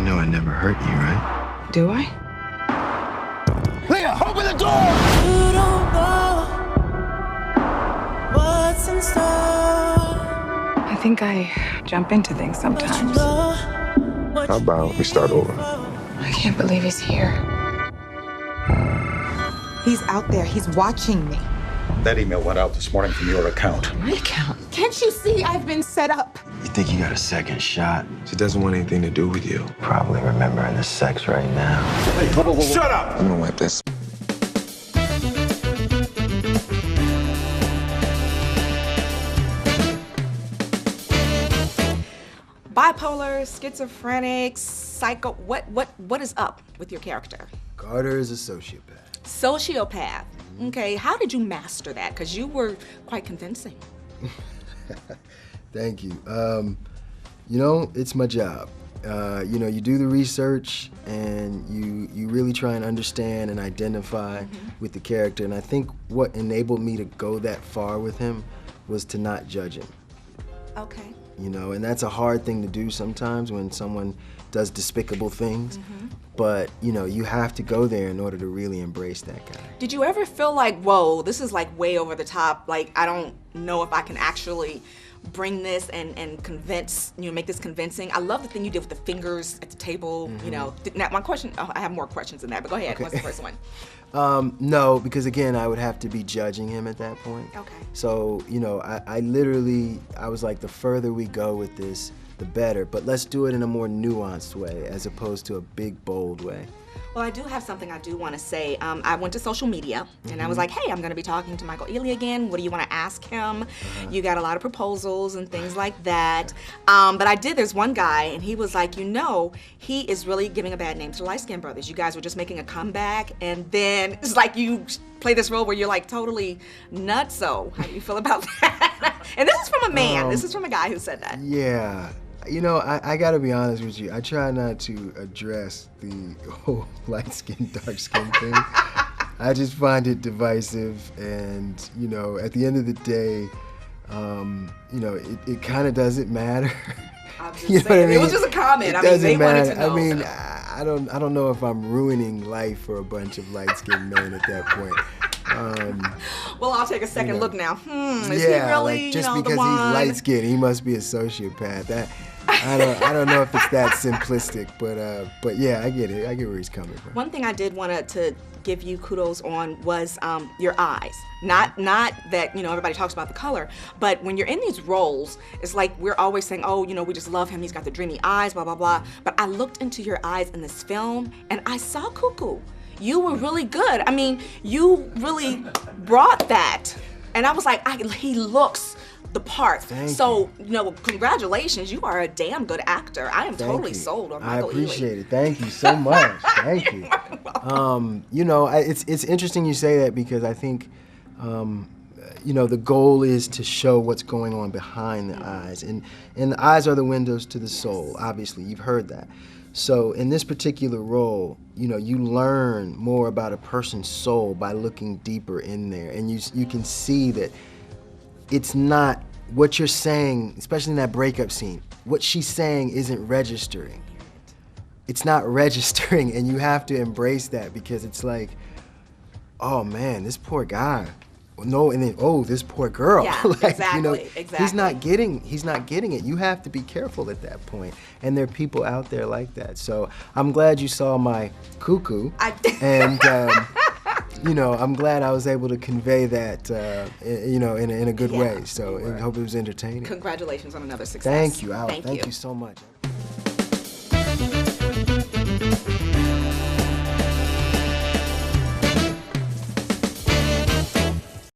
You know I never hurt you, right? Do I? Leah, open the door! You don't know what's in store. I think I jump into things sometimes. How about we start over? I can't believe he's here. He's out there. He's watching me. That email went out this morning from your account. My account. Can't you see I've been set up? You think you got a second shot? She doesn't want anything to do with you. Probably remembering the sex right now. Hey, whoa. Shut up! I'm gonna wipe this. Bipolar, schizophrenic, psycho. What is up with your character? Carter is a sociopath. Sociopath. Okay, how did you master that? Because you were quite convincing. Thank you. You know, it's my job. You know, you do the research and you really try and understand and identify with the character. And I think what enabled me to go that far with him was to not judge him. Okay. You know, and that's a hard thing to do sometimes when someone does despicable things. But, you know, you have to go there in order to really embrace that guy. Did you ever feel like, whoa, this is like way over the top, like I don't know if I can actually bring this and convince, you know, make this convincing? I love the thing you did with the fingers at the table, you know. Now, my question, I have more questions than that, but go ahead, Okay. What's the first one? No, because again, I would have to be judging him at that point. Okay. So, you know, I literally, I was like, the further we go with this, the better, but let's do it in a more nuanced way as opposed to a big, bold way. Well, I do have something I do want to say. I went to social media and I was like, hey, I'm going to be talking to Michael Ealy again. What do you want to ask him? You got a lot of proposals and things like that. But I did, there's one guy and he was like, you know, he is really giving a bad name to the light-skinned brothers. You guys were just making a comeback and then it's like you play this role where you're like totally nutso. How do you feel about that? And this is from a man. This is from a guy who said that. Yeah. You know, I gotta be honest with you. I try not to address the whole light skin, dark skin thing. I just find it divisive, and you know, at the end of the day, you know, it kind of doesn't matter. I'm just You know saying. what I mean? It was just a comment. It I mean, doesn't they wanted matter. to know. I mean, I don't know if I'm ruining life for a bunch of light skinned men at that point. Well, I'll take a second look now. Is Yeah, he really, like just you know, because the one? he's light skinned, he must be a sociopath. I don't know if it's that simplistic, but yeah, I get it. I get where he's coming from. One thing I did want to give you kudos on was your eyes. Not that, you know, everybody talks about the color, but when you're in these roles, it's like we're always saying, oh, you know, we just love him, he's got the dreamy eyes, blah, blah, blah. But I looked into your eyes in this film and I saw cuckoo. You were really good. I mean, you really brought that. And I was like, he looks the part. So, you know, congratulations. You are a damn good actor. I am totally sold on Michael Ealy. I appreciate it. Thank you so much. Thank you. You know, it's interesting you say that because I think, you know, the goal is to show what's going on behind the eyes. And the eyes are the windows to the soul, obviously. You've heard that. So in this particular role, you know, you learn more about a person's soul by looking deeper in there. And you can see that it's not what you're saying, especially in that breakup scene, what she's saying isn't registering. It's not registering, and you have to embrace that because it's like, oh man, this poor guy. No, and then, oh, this poor girl. Yeah, like, exactly, you know, exactly. He's not getting it. You have to be careful at that point. And there are people out there like that. So I'm glad you saw my cuckoo. And you know, I'm glad I was able to convey that, you know, in a good way. So I hope it was entertaining. Congratulations on another success. Thank you, Al. Thank you so much.